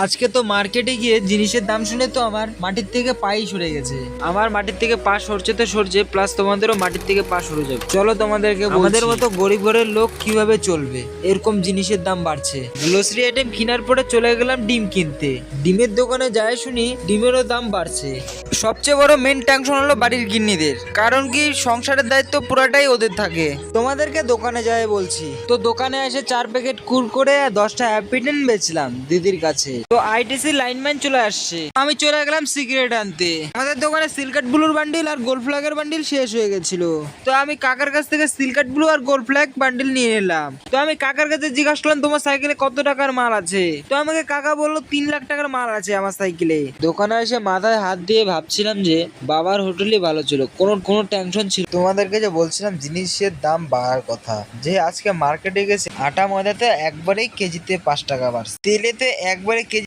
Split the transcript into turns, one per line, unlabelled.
আজকে তো মার্কেটে গিয়ে জিনিসের দাম শুনে তো আমার মাটির থেকে পাই সরে গেছে। আমার মাটির থেকে পা সরছে তো সরছে, প্লাস তোমাদেরও মাটির থেকে পা সরে যাবে। চলো তোমাদেরকে আমাদের মতো গরিব ঘরের লোক কিভাবে চলবে, এরকম জিনিসের দাম বাড়ছে। গ্লোসারি আইটেম কেনার পরে চলে গেলাম ডিম কিনতে। ডিমের দোকানে যায় শুনি ডিমেরও দাম বাড়ছে। সবচেয়ে বড় মেন টেনশন হলো বাড়ির গিন্নিদের, কারণ কি সংসারের দায়িত্ব পুরাটাই ওদের থাকে। তোমাদেরকে দোকানে যায় বলছি, তো দোকানে এসে 4 প্যাকেট কুরকুরে আর 10টা হ্যাপিডেন্ট বেচলাম দিদির কাছে। তো আইটিসি লাইনম্যান চলে আসছে, আমি চলে গেলাম সিগারেট আনতে। আমাদের দোকানে সিলকাট ব্লুর বান্ডিল আর গোল্ড ফ্ল্যাগের বান্ডিল শেষ হয়ে গেছিল। তো আমি কাকার কাছ থেকে সিলকাট ব্লু আর গোল্ড ফ্ল্যাগ বান্ডিল নিয়ে নিলাম। তো আমি কাকার কাছে জিজ্ঞাসা করলাম তোমার সাইকেলে কত টাকার মাল আছে। তো আমাকে কাকা বললো 3 লাখ টাকার মাল আছে আমার সাইকেলে। দোকানে এসে মাথায় হাত দিয়ে ভাবছিলাম যে বাবার হোটেলই ভালো ছিল, কোনো টেনশন ছিল। তোমাদেরকে যে বলছিলাম জিনিসের দাম বাড়ার কথা, যে আজকে মার্কেটে গেছে আটা ময়দাতে একবারেই কেজিতে 5 টাকা বাড়ছে, তেলেতে একবারে কেজি